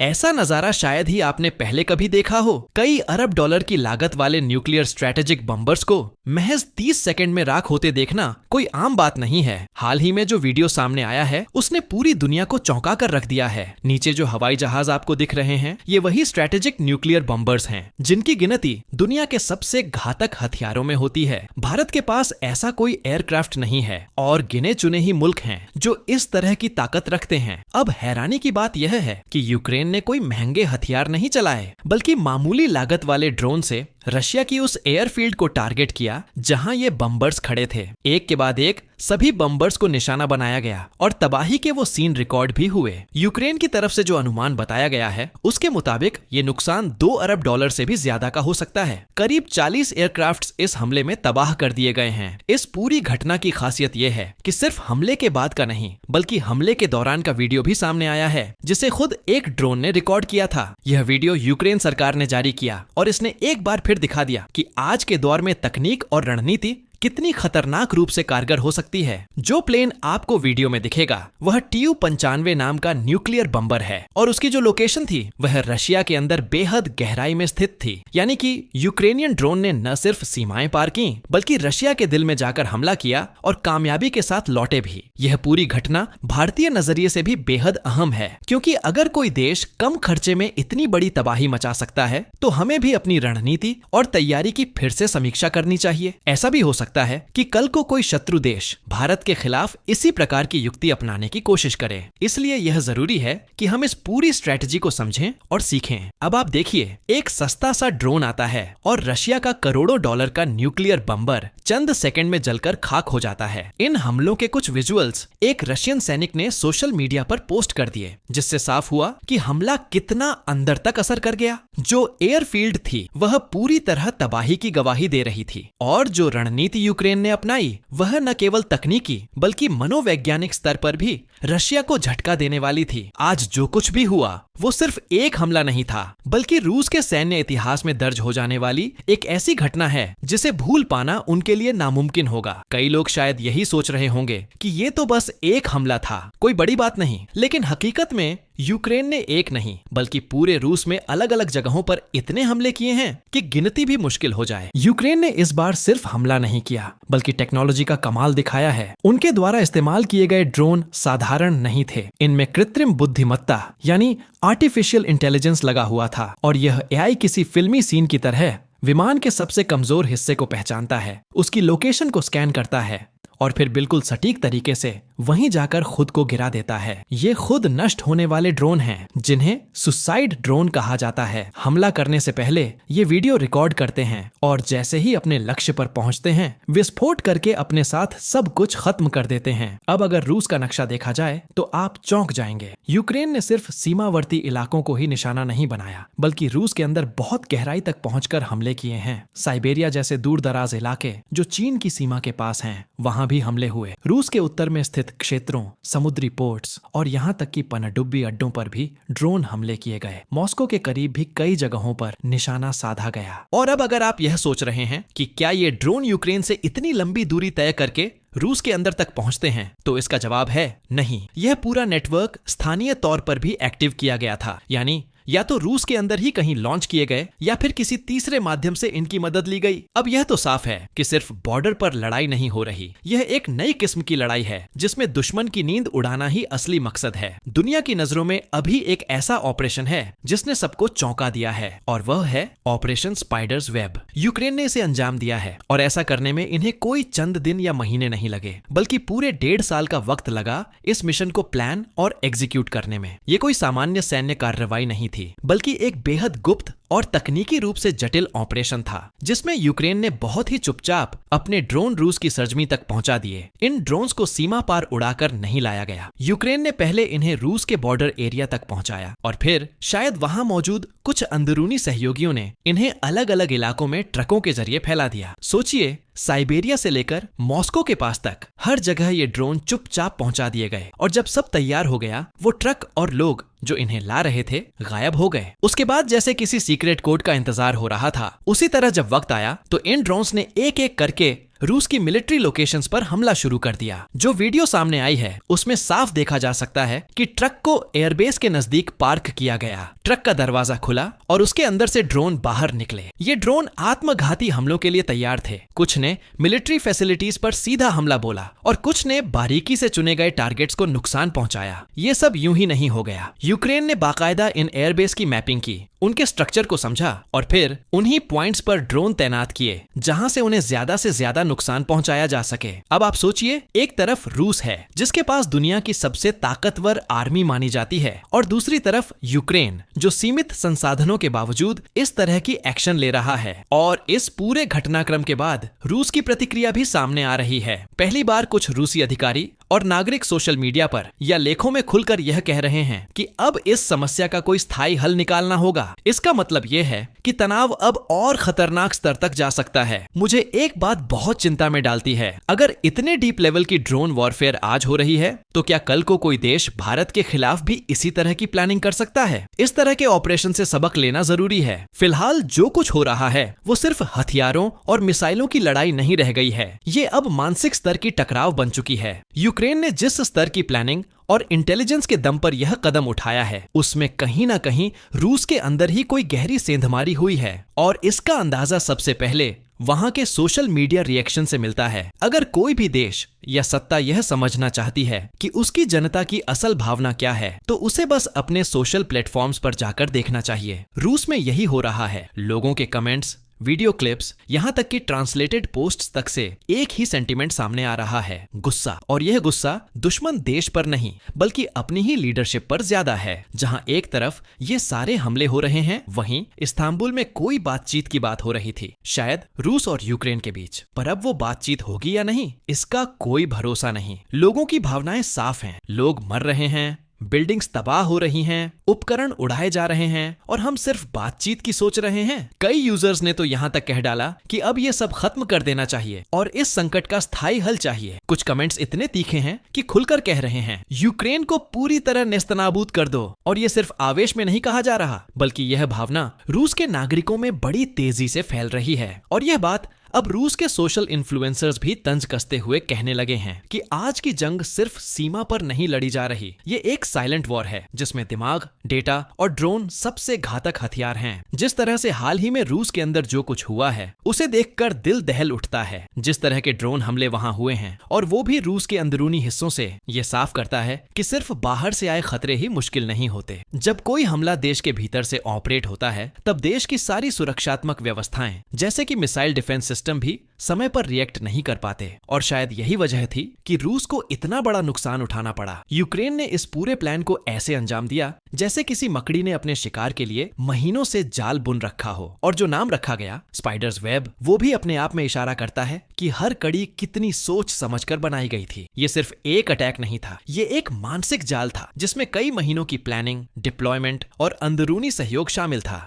ऐसा नजारा शायद ही आपने पहले कभी देखा हो। कई अरब डॉलर की लागत वाले न्यूक्लियर स्ट्रेटेजिक बम्बर्स को महज 30 सेकंड में राख होते देखना कोई आम बात नहीं है। हाल ही में जो वीडियो सामने आया है उसने पूरी दुनिया को चौंका कर रख दिया है। नीचे जो हवाई जहाज आपको दिख रहे हैं ये वही स्ट्रेटेजिक न्यूक्लियर बम्बर्स हैं जिनकी गिनती दुनिया के सबसे घातक हथियारों में होती है। भारत के पास ऐसा कोई एयरक्राफ्ट नहीं है और गिने चुने ही मुल्क हैं जो इस तरह की ताकत रखते हैं। अब हैरानी की बात यह है कि यूक्रेन ने कोई महंगे हथियार नहीं चलाए बल्कि मामूली लागत वाले ड्रोन से रशिया की उस एयरफील्ड को टारगेट किया जहां ये बम्बर्स खड़े थे। एक के बाद एक सभी बम्बर्स को निशाना बनाया गया और तबाही के वो सीन रिकॉर्ड भी हुए। यूक्रेन की तरफ से जो अनुमान बताया गया है उसके मुताबिक ये नुकसान 2 अरब डॉलर से भी ज्यादा का हो सकता है। करीब 40 एयरक्राफ्ट्स इस हमले में तबाह कर दिए गए हैं। इस पूरी घटना की खासियत ये है कि सिर्फ हमले के बाद का नहीं बल्कि हमले के दौरान का वीडियो भी सामने आया है जिसे खुद एक ड्रोन ने रिकॉर्ड किया था। यह वीडियो यूक्रेन सरकार ने जारी किया और इसने एक बार फिर दिखा दिया कि आज के दौर में तकनीक और रणनीति कितनी खतरनाक रूप से कारगर हो सकती है। जो प्लेन आपको वीडियो में दिखेगा वह TU-95 नाम का न्यूक्लियर बम्बर है और उसकी जो लोकेशन थी वह रशिया के अंदर बेहद गहराई में स्थित थी। यानी कि यूक्रेनियन ड्रोन ने न सिर्फ सीमाएं पार की बल्कि रशिया के दिल में जाकर हमला किया और कामयाबी के साथ लौटे भी। यह पूरी घटना भारतीय नजरिए से भी बेहद अहम है क्योंकि अगर कोई देश कम खर्चे में इतनी बड़ी तबाही मचा सकता है तो हमें भी अपनी रणनीति और तैयारी की फिर से समीक्षा करनी चाहिए। ऐसा भी हो सकता है कि कल को कोई शत्रु देश भारत के खिलाफ इसी प्रकार की युक्ति अपनाने की कोशिश करे। इसलिए यह जरूरी है कि हम इस पूरी स्ट्रेटजी को समझें और सीखें। अब आप देखिए, एक सस्ता सा ड्रोन आता है और रशिया का करोड़ों डॉलर का न्यूक्लियर बम्बर चंद सेकंड में जलकर खाक हो जाता है। इन हमलों के कुछ विजुअल्स एक रशियन सैनिक ने सोशल मीडिया पर पोस्ट कर दिए जिससे साफ हुआ कि हमला कितना अंदर तक असर कर गया। जो एयरफील्ड थी वह पूरी तरह तबाही की गवाही दे रही थी और जो रणनीति यूक्रेन ने अपनाई वह न केवल तकनीकी बल्कि मनोवैज्ञानिक स्तर पर भी रशिया को झटका देने वाली थी। आज जो कुछ भी हुआ वो सिर्फ एक हमला नहीं था बल्कि रूस के सैन्य इतिहास में दर्ज हो जाने वाली एक ऐसी घटना है जिसे भूल पाना उनके लिए नामुमकिन होगा। कई लोग शायद यही सोच रहे होंगे कि ये तो बस एक हमला था, कोई बड़ी बात नहीं, लेकिन हकीकत में यूक्रेन ने एक नहीं बल्कि पूरे रूस में अलग अलग जगहों पर इतने हमले किए हैं कि गिनती भी मुश्किल हो जाए। यूक्रेन ने इस बार सिर्फ हमला नहीं किया बल्कि टेक्नोलॉजी का कमाल दिखाया है। उनके द्वारा इस्तेमाल किए गए ड्रोन साधारण नहीं थे। इनमें कृत्रिम बुद्धिमत्ता यानी आर्टिफिशियल इंटेलिजेंस लगा हुआ था और यह AI किसी फिल्मी सीन की तरह विमान के सबसे कमजोर हिस्से को पहचानता है, उसकी लोकेशन को स्कैन करता है और फिर बिल्कुल सटीक तरीके से वहीं जाकर खुद को गिरा देता है। ये खुद नष्ट होने वाले ड्रोन हैं जिन्हें सुसाइड ड्रोन कहा जाता है। हमला करने से पहले ये वीडियो रिकॉर्ड करते हैं और जैसे ही अपने लक्ष्य पर पहुंचते हैं विस्फोट करके अपने साथ सब कुछ खत्म कर देते हैं। अब अगर रूस का नक्शा देखा जाए तो आप चौंक जाएंगे। यूक्रेन ने सिर्फ सीमावर्ती इलाकों को ही निशाना नहीं बनाया बल्कि रूस के अंदर बहुत गहराई तक पहुंचकर हमले किए हैं। साइबेरिया जैसे दूर दराज इलाके जो चीन की सीमा के पास हैं वहां भी हमले हुए। रूस के उत्तर में स्थित क्षेत्रों, समुद्री पोर्ट्स और यहाँ तक कि पनडुब्बी अड्डों पर भी ड्रोन हमले किए गए। मॉस्को के करीब भी कई जगहों पर निशाना साधा गया। और अब अगर आप यह सोच रहे हैं कि क्या ये ड्रोन यूक्रेन से इतनी लंबी दूरी तय करके रूस के अंदर तक पहुंचते हैं, तो इसका जवाब है नहीं। यह पूरा नेटवर्क स्थानीय तौर पर भी एक्टिव किया गया था, यानी या तो रूस के अंदर ही कहीं लॉन्च किए गए या फिर किसी तीसरे माध्यम से इनकी मदद ली गई। अब यह तो साफ है कि सिर्फ बॉर्डर पर लड़ाई नहीं हो रही, यह एक नई किस्म की लड़ाई है जिसमें दुश्मन की नींद उड़ाना ही असली मकसद है। दुनिया की नजरों में अभी एक ऐसा ऑपरेशन है जिसने सबको चौंका दिया है और वह है ऑपरेशन स्पाइडर्स वेब। यूक्रेन ने इसे अंजाम दिया है और ऐसा करने में इन्हें कोई चंद दिन या महीने नहीं लगे बल्कि पूरे 1.5 साल का वक्त लगा इस मिशन को प्लान और एग्जीक्यूट करने में। ये कोई सामान्य सैन्य कार्रवाई नहीं थी बल्कि एक बेहद गुप्त और तकनीकी रूप से जटिल ऑपरेशन था जिसमें यूक्रेन ने बहुत ही चुपचाप अपने ड्रोन रूस की सरजमी तक पहुंचा दिए। इन ड्रोन्स को सीमा पार उड़ाकर नहीं लाया गया। यूक्रेन ने पहले इन्हें रूस के बॉर्डर एरिया तक पहुंचाया और फिर शायद वहां मौजूद कुछ अंदरूनी सहयोगियों ने इन्हें अलग अलग इलाकों में ट्रकों के जरिए फैला दिया। सोचिए, साइबेरिया से लेकर मॉस्को के पास तक हर जगह ये ड्रोन चुपचाप पहुंचा दिए गए और जब सब तैयार हो गया वो ट्रक और लोग जो इन्हें ला रहे थे गायब हो गए। उसके बाद जैसे किसी सीक्रेट कोड का इंतजार हो रहा था, उसी तरह जब वक्त आया तो इन ड्रोन्स ने एक एक करके रूस की मिलिट्री लोकेशंस पर हमला शुरू कर दिया। जो वीडियो सामने आई है उसमें साफ देखा जा सकता है कि ट्रक को एयरबेस के नजदीक पार्क किया गया। ट्रक का दरवाजा खुला और उसके अंदर से ड्रोन बाहर निकले। ये ड्रोन आत्मघाती हमलों के लिए तैयार थे। कुछ ने मिलिट्री फैसिलिटीज पर सीधा हमला बोला और कुछ ने बारीकी से चुने गए टारगेट्स को नुकसान पहुंचाया। ये सब यूं ही नहीं हो गया। यूक्रेन ने बाकायदा इन एयरबेस की मैपिंग की, उनके स्ट्रक्चर को समझा और फिर उन्हीं पॉइंट्स पर ड्रोन तैनात किए जहां से उन्हें ज्यादा से ज्यादा नुकसान पहुंचाया जा सके। अब आप सोचिए, एक तरफ रूस है जिसके पास दुनिया की सबसे ताकतवर आर्मी मानी जाती है और दूसरी तरफ यूक्रेन जो सीमित संसाधनों के बावजूद इस तरह की एक्शन ले रहा है। और इस पूरे घटनाक्रम के बाद रूस की प्रतिक्रिया भी सामने आ रही है। पहली बार कुछ रूसी अधिकारी और नागरिक सोशल मीडिया पर या लेखों में खुलकर यह कह रहे हैं कि अब इस समस्या का कोई स्थायी हल निकालना होगा। इसका मतलब यह है कि तनाव अब और खतरनाक स्तर तक जा सकता है। मुझे एक बात बहुत चिंता में डालती है, अगर इतने डीप लेवल की ड्रोन वॉरफेयर आज हो रही है तो क्या कल को कोई देश भारत के खिलाफ भी इसी तरह की प्लानिंग कर सकता है? इस तरह के ऑपरेशन से सबक लेना जरूरी है। फिलहाल जो कुछ हो रहा है वो सिर्फ हथियारों और मिसाइलों की लड़ाई नहीं रह गई है, ये अब मानसिक स्तर की टकराव बन चुकी है। यूक्रेन ने जिस स्तर की प्लानिंग और इंटेलिजेंस के दम पर यह कदम उठाया है उसमें कहीं ना कहीं रूस के अंदर ही कोई गहरी सेंधमारी हुई है और इसका अंदाजा सबसे पहले वहां के सोशल मीडिया रिएक्शन से मिलता है। अगर कोई भी देश या सत्ता यह समझना चाहती है कि उसकी जनता की असल भावना क्या है तो उसे बस अपने सोशल प्लेटफॉर्म्स पर जाकर देखना चाहिए। रूस में यही हो रहा है। लोगों के कमेंट्स, वीडियो क्लिप्स, यहाँ तक कि ट्रांसलेटेड पोस्ट्स तक से एक ही सेंटीमेंट सामने आ रहा है, गुस्सा। और यह गुस्सा दुश्मन देश पर नहीं बल्कि अपनी ही लीडरशिप पर ज्यादा है। जहां एक तरफ ये सारे हमले हो रहे हैं वहीं इस्तांबुल में कोई बातचीत की बात हो रही थी, शायद रूस और यूक्रेन के बीच। पर अब वो बातचीत होगी या नहीं इसका कोई भरोसा नहीं। लोगों की भावनाएं साफ हैं, लोग मर रहे हैं, बिल्डिंग्स तबाह हो रही हैं, उपकरण उड़ाए जा रहे हैं और हम सिर्फ बातचीत की सोच रहे हैं। कई यूजर्स ने तो यहाँ तक कह डाला कि अब ये सब खत्म कर देना चाहिए और इस संकट का स्थायी हल चाहिए। कुछ कमेंट्स इतने तीखे हैं कि खुलकर कह रहे हैं यूक्रेन को पूरी तरह नेस्तनाबूद कर दो। और ये सिर्फ आवेश में नहीं कहा जा रहा बल्कि यह भावना रूस के नागरिकों में बड़ी तेजी से फैल रही है। और यह बात अब रूस के सोशल इन्फ्लुएंसर्स भी तंज कसते हुए कहने लगे हैं कि आज की जंग सिर्फ सीमा पर नहीं लड़ी जा रही, ये एक साइलेंट वॉर है जिसमें दिमाग, डेटा और ड्रोन सबसे घातक हथियार हैं। जिस तरह से हाल ही में रूस के अंदर जो कुछ हुआ है उसे देखकर दिल दहल उठता है। जिस तरह के ड्रोन हमले वहां हुए हैं और वो भी रूस के अंदरूनी हिस्सों से, ये साफ करता है कि सिर्फ बाहर से आए खतरे ही मुश्किल नहीं होते। जब कोई हमला देश के भीतर से ऑपरेट होता है तब देश की सारी सुरक्षात्मक व्यवस्थाएं जैसे कि मिसाइल डिफेंस सिस्टम भी समय पर रिएक्ट नहीं कर पाते। और शायद यही वजह थी कि रूस को इतना बड़ा नुकसान उठाना पड़ा। यूक्रेन ने इस पूरे प्लान को ऐसे अंजाम दिया जैसे किसी मकड़ी ने अपने शिकार के लिए महीनों से जाल बुन रखा हो। और जो नाम रखा गया स्पाइडर्स वेब, वो भी अपने आप में इशारा करता है कि हर कड़ी कितनी सोच समझकर बनाई गई थी। ये सिर्फ एक अटैक नहीं था, ये एक मानसिक जाल था जिसमें कई महीनों की प्लानिंग, डिप्लॉयमेंट और अंदरूनी सहयोग शामिल था।